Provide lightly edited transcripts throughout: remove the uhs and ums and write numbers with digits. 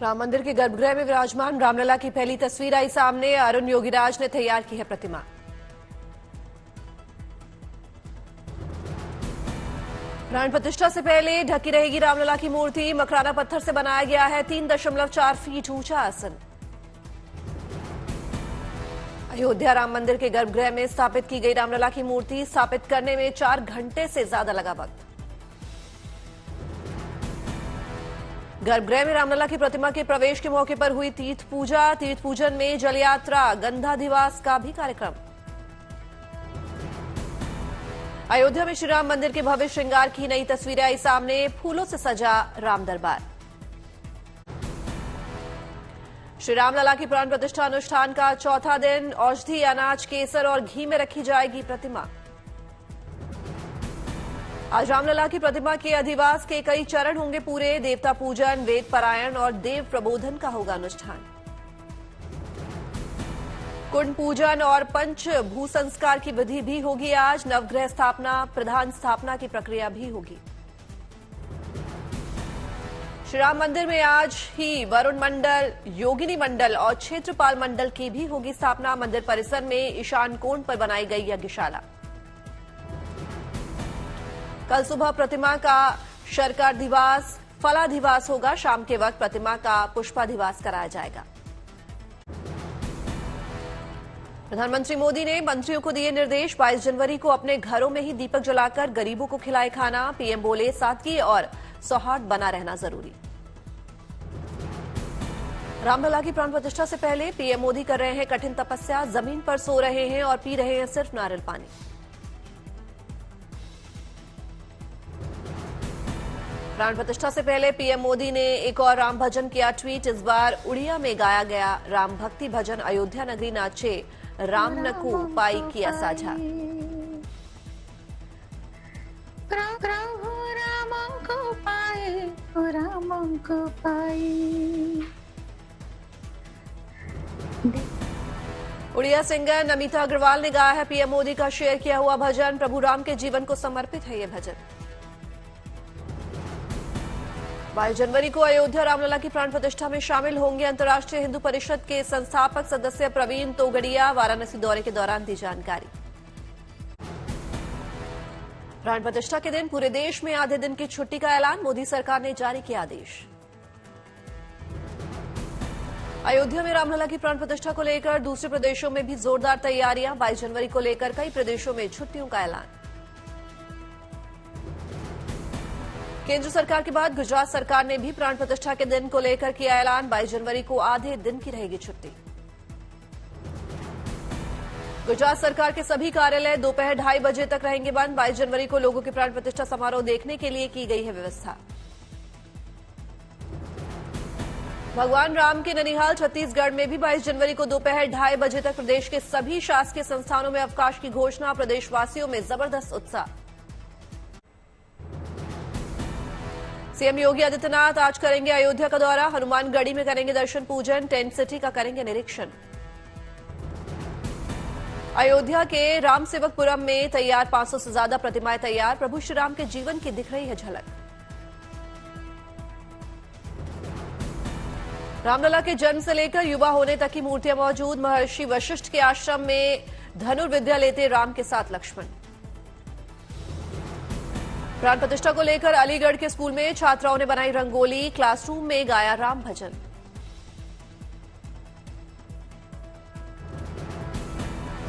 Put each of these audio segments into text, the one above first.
राम मंदिर के गर्भगृह में विराजमान रामलला की पहली तस्वीर आई सामने। अरुण योगीराज ने तैयार की है प्रतिमा। प्राण प्रतिष्ठा से पहले ढकी रहेगी रामलला की मूर्ति। मकराना पत्थर से बनाया गया है 3.4 फीट ऊंचा आसन। अयोध्या राम मंदिर के गर्भगृह में स्थापित की गई रामलला की मूर्ति स्थापित करने में 4 घंटे से ज्यादा लगा वक्त। गर्भगृह में रामलला की प्रतिमा के प्रवेश के मौके पर हुई तीर्थ पूजा। तीर्थ पूजन में जल यात्रा, गंधाधिवास का भी कार्यक्रम। अयोध्या में श्री राम मंदिर के भव्य श्रृंगार की नई तस्वीरें आई सामने। फूलों से सजा राम दरबार। श्री रामलला की प्राण प्रतिष्ठा अनुष्ठान का चौथा दिन। औषधि, अनाज, केसर और घी में रखी जाएगी प्रतिमा। आज रामलला की प्रतिमा के अधिवास के कई चरण होंगे पूरे। देवता पूजन, वेद पारायण और देव प्रबोधन का होगा अनुष्ठान। कुंड पूजन और पंच भू संस्कार की विधि भी होगी आज। नवग्रह स्थापना, प्रधान स्थापना की प्रक्रिया भी होगी। श्री राम मंदिर में आज ही वरुण मंडल, योगिनी मंडल और क्षेत्रपाल मंडल की भी होगी स्थापना। मंदिर परिसर में ईशान कोण पर बनाई गई यज्ञशाला। कल सुबह प्रतिमा का शर्कराधिवास, फलाधिवास होगा। शाम के वक्त प्रतिमा का पुष्पाधिवास कराया जाएगा। प्रधानमंत्री मोदी ने मंत्रियों को दिए निर्देश। 22 जनवरी को अपने घरों में ही दीपक जलाकर गरीबों को खिलाए खाना। पीएम बोले, सादगी और सौहार्द बना रहना जरूरी। रामलला की प्राण प्रतिष्ठा से पहले पीएम मोदी कर रहे हैं कठिन तपस्या। जमीन पर सो रहे हैं और पी रहे हैं सिर्फ नारियल पानी। प्राण प्रतिष्ठा से पहले पीएम मोदी ने एक और राम भजन किया ट्वीट। इस बार उड़िया में गाया गया राम भक्ति भजन। अयोध्या नगरी नाचे, राम नकू पाई किया साझा। राम को पाए। उड़िया सिंगर नमिता अग्रवाल ने गाया है पीएम मोदी का शेयर किया हुआ भजन। प्रभु राम के जीवन को समर्पित है ये भजन। 22 जनवरी को अयोध्या रामलला की प्राण प्रतिष्ठा में शामिल होंगे अंतर्राष्ट्रीय हिंदू परिषद के संस्थापक सदस्य प्रवीण तोगड़िया। वाराणसी दौरे के दौरान दी जानकारी। प्राण प्रतिष्ठा के दिन पूरे देश में आधे दिन की छुट्टी का ऐलान। मोदी सरकार ने जारी किया आदेश। अयोध्या में रामलला की प्राण प्रतिष्ठा को लेकर दूसरे प्रदेशों में भी जोरदार तैयारियां। 22 जनवरी को लेकर कई प्रदेशों में छुट्टियों का ऐलान। केंद्र सरकार के बाद गुजरात सरकार ने भी प्राण प्रतिष्ठा के दिन को लेकर किया ऐलान। 22 जनवरी को आधे दिन की रहेगी छुट्टी। गुजरात सरकार के सभी कार्यालय दोपहर 2:30 बजे तक रहेंगे बंद। 22 जनवरी को लोगों की प्राण प्रतिष्ठा समारोह देखने के लिए की गई है व्यवस्था। भगवान राम के ननिहाल छत्तीसगढ़ में भी 22 जनवरी को दोपहर 2:30 बजे तक प्रदेश के सभी शासकीय संस्थानों में अवकाश की घोषणा। प्रदेशवासियों में जबरदस्त उत्साह। सीएम योगी आदित्यनाथ आज करेंगे अयोध्या का दौरा। हनुमानगढ़ी में करेंगे दर्शन पूजन। टेंट सिटी का करेंगे निरीक्षण। अयोध्या के रामसेवकपुरम में तैयार 500 से ज्यादा प्रतिमाएं तैयार। प्रभु श्री राम के जीवन की दिख रही है झलक। रामलला के जन्म से लेकर युवा होने तक की मूर्तियां मौजूद। महर्षि वशिष्ठ के आश्रम में धनुर्विद्या लेते राम के साथ लक्ष्मण। प्राण प्रतिष्ठा को लेकर अलीगढ़ के स्कूल में छात्राओं ने बनाई रंगोली। क्लासरूम में गाया राम भजन।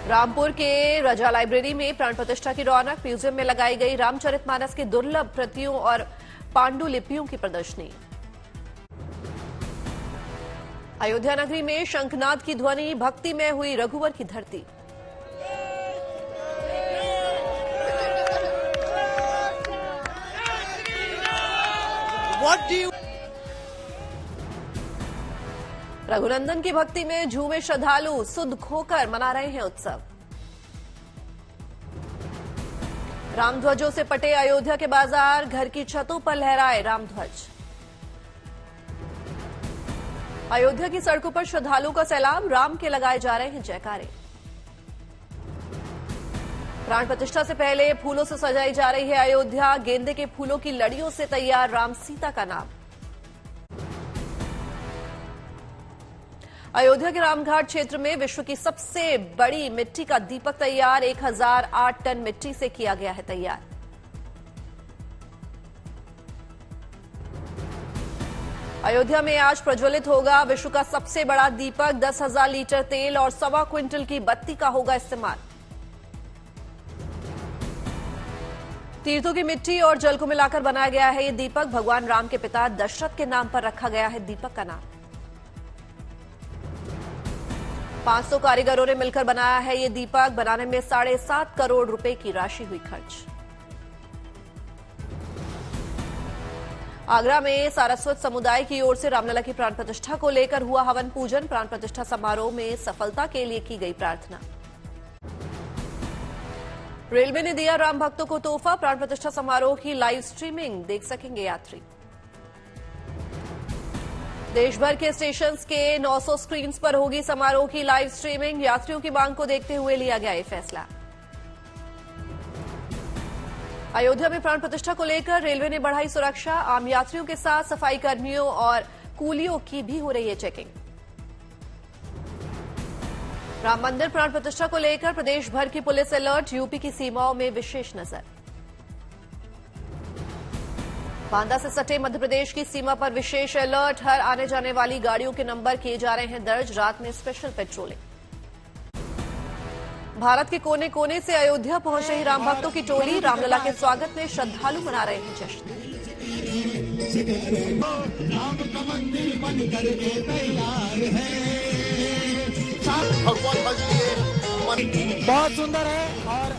रामपुर के रजा लाइब्रेरी में प्राण प्रतिष्ठा की रौनक। म्यूजियम में लगाई गई रामचरितमानस की दुर्लभ प्रतियों और पांडुलिपियों की प्रदर्शनी। अयोध्या नगरी में शंखनाद की ध्वनि। भक्ति में हुई रघुवर की धरती। रघुनंदन की भक्ति में झूमे श्रद्धालु। सुध खोकर मना रहे हैं उत्सव। रामध्वजों से पटे अयोध्या के बाजार। घर की छतों पर लहराए रामध्वज। अयोध्या की सड़कों पर श्रद्धालुओं का सैलाब। राम के लगाए जा रहे हैं जयकारे। प्राण प्रतिष्ठा से पहले फूलों से सजाई जा रही है अयोध्या। गेंदे के फूलों की लड़ियों से तैयार राम सीता का नाम। अयोध्या के रामघाट क्षेत्र में विश्व की सबसे बड़ी मिट्टी का दीपक तैयार। 1008 टन मिट्टी से किया गया है तैयार। अयोध्या में आज प्रज्वलित होगा विश्व का सबसे बड़ा दीपक। 10,000 लीटर तेल और 1.25 क्विंटल की बत्ती का होगा इस्तेमाल। तीर्थों की मिट्टी और जल को मिलाकर बनाया गया है ये दीपक। भगवान राम के पिता दशरथ के नाम पर रखा गया है दीपक का नाम। 500 कारीगरों ने मिलकर बनाया है ये दीपक। बनाने में 7.5 करोड़ रुपए की राशि हुई खर्च। आगरा में सारस्वत समुदाय की ओर से रामलला की प्राण प्रतिष्ठा को लेकर हुआ हवन पूजन। प्राण प्रतिष्ठा समारोह में सफलता के लिए की गई प्रार्थना। रेलवे ने दिया राम भक्तों को तोहफा। प्राण प्रतिष्ठा समारोह की लाइव स्ट्रीमिंग देख सकेंगे यात्री। देश भर के स्टेशन के 900 स्क्रीन्स पर होगी समारोह की लाइव स्ट्रीमिंग। यात्रियों की मांग को देखते हुए लिया गया ये फैसला। अयोध्या में प्राण प्रतिष्ठा को लेकर रेलवे ने बढ़ाई सुरक्षा। आम यात्रियों के साथ सफाई कर्मियों और कूलियों की भी हो रही है चेकिंग। राम मंदिर प्राण प्रतिष्ठा को लेकर प्रदेश भर की पुलिस अलर्ट। यूपी की सीमाओं में विशेष नजर। बांदा से सटे मध्य प्रदेश की सीमा पर विशेष अलर्ट। हर आने जाने वाली गाड़ियों के नंबर किए जा रहे हैं दर्ज। रात में स्पेशल पेट्रोलिंग। भारत के कोने कोने से अयोध्या पहुंच रही राम भक्तों की टोली। रामलला के स्वागत में श्रद्धालु मना रहे हैं जश्न। बहुत सुंदर है और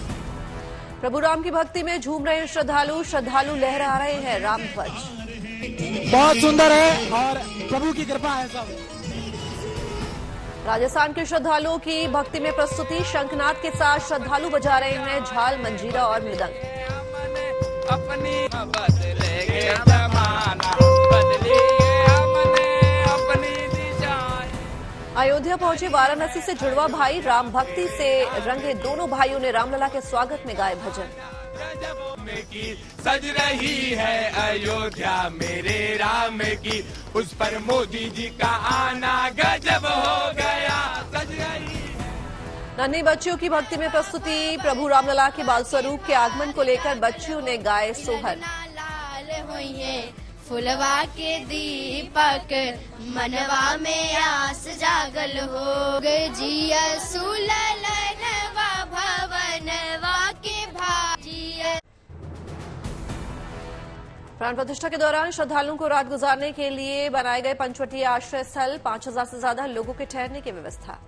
प्रभु राम की भक्ति में झूम रहे हैं श्रद्धालु। श्रद्धालु लहरा रहे हैं राम ध्वज। बहुत सुंदर है और प्रभु की कृपा है सब। राजस्थान के श्रद्धालुओं की भक्ति में प्रस्तुति। शंखनाद के साथ श्रद्धालु बजा रहे हैं झाल, मंजीरा और मृदंग। अयोध्या पहुंचे वाराणसी से जुड़वा भाई। राम भक्ति से रंगे दोनों भाइयों ने रामलला के स्वागत में गाए भजन। सज रही है अयोध्या मेरे राम की, उस पर मोदी जी का आना गजब हो गया। सज रही नन्ही बच्चियों की भक्ति में प्रस्तुति। प्रभु रामलला के बाल स्वरूप के आगमन को लेकर बच्चियों ने गाए सोहर। फुलवा के दीपक मनवा में आस जागल हो जिया सुललनवा भवनवा के भाजिया। प्राण प्रतिष्ठा के दौरान श्रद्धालुओं को रात गुजारने के लिए बनाए गए पंचवटी आश्रय स्थल। 5,000 से ज्यादा लोगों के ठहरने की व्यवस्था।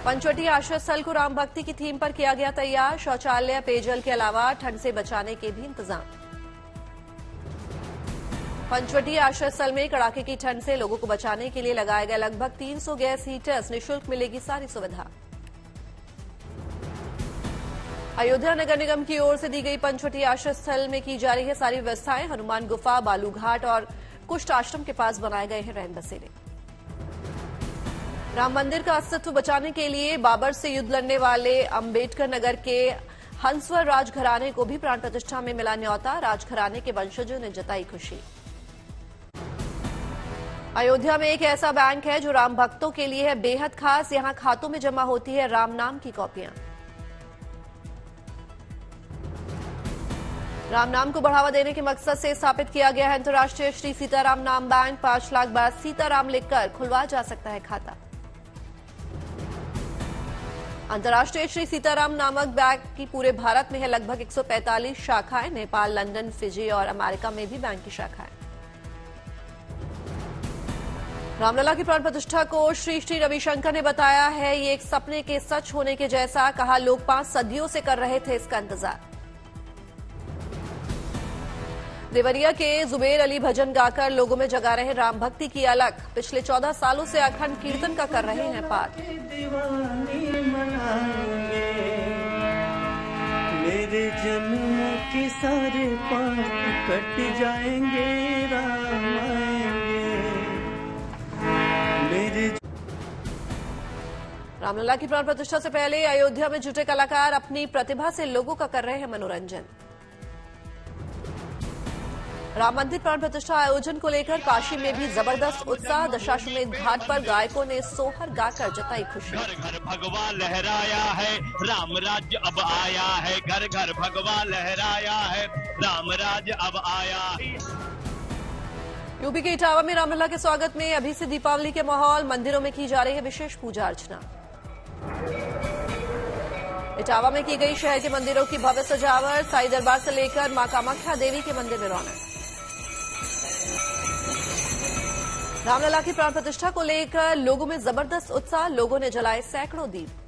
पंचवटी आश्रय स्थल को राम भक्ति की थीम पर किया गया तैयार। शौचालय, पेयजल के अलावा ठंड से बचाने के भी इंतजाम। पंचवटी आश्रय स्थल में कड़ाके की ठंड से लोगों को बचाने के लिए लगाए गए लगभग 300 गैस हीटर्स। निःशुल्क मिलेगी सारी सुविधा। अयोध्या नगर निगम की ओर से दी गई पंचवटी आश्रय स्थल में की जा रही है सारी व्यवस्थाएं। हनुमान गुफा, बालूघाट और कुष्ठ आश्रम के पास बनाए गए हैं रैन बसेरे। राम मंदिर का अस्तित्व बचाने के लिए बाबर से युद्ध लड़ने वाले अंबेडकर नगर के हंसवर राजघराने को भी प्राण प्रतिष्ठा में मिला न्यौता। राजघराने के वंशजों ने जताई खुशी। अयोध्या में एक ऐसा बैंक है जो राम भक्तों के लिए है बेहद खास। यहां खातों में जमा होती है राम नाम की कॉपियां। राम नाम को बढ़ावा देने के मकसद से स्थापित किया गया है अंतर्राष्ट्रीय श्री सीताराम नाम बैंक। 5 लाख बार सीताराम लिखकर खुलवा जा सकता है खाता। अंतर्राष्ट्रीय श्री सीताराम नामक बैंक की पूरे भारत में है लगभग 145 शाखाएं। नेपाल, लंदन, फिजी और अमेरिका में भी बैंक की शाखाएं। रामलला की प्राण प्रतिष्ठा को श्री श्री रविशंकर ने बताया है ये एक सपने के सच होने के जैसा। कहा लोग 5 सदियों से कर रहे थे इसका इंतजार। देवरिया के जुबेर अली भजन गाकर लोगों में जगा रहे राम भक्ति की अलख। पिछले 14 सालों से अखंड कीर्तन का कर रहे हैं पाठ। मेरे जन्म के सारे पाप कट जाएंगे, राम आएंगे मेरे। रामलला की प्राण प्रतिष्ठा से पहले अयोध्या में जुटे कलाकार अपनी प्रतिभा से लोगों का कर रहे हैं मनोरंजन। राम मंदिर प्राण प्रतिष्ठा आयोजन को लेकर काशी में भी जबरदस्त उत्साह। दशाश्वमेध घाट पर गायकों ने सोहर गाकर जताई खुशी। घर घर भगवा लहराया है, राम राज्य अब आया है। घर घर भगवा लहराया है, राम राज्य अब आया। यूपी के इटावा में रामलला के स्वागत में अभी से दीपावली के माहौल। मंदिरों में की जा रही है विशेष पूजा अर्चना। इटावा में की गई शहर के मंदिरों की भव्य सजावट। साई दरबार से लेकर मां कामाख्या देवी के मंदिर में रौनक। रामलला की प्राण प्रतिष्ठा को लेकर लोगों में जबरदस्त उत्साह। लोगों ने जलाए सैकड़ों दीप।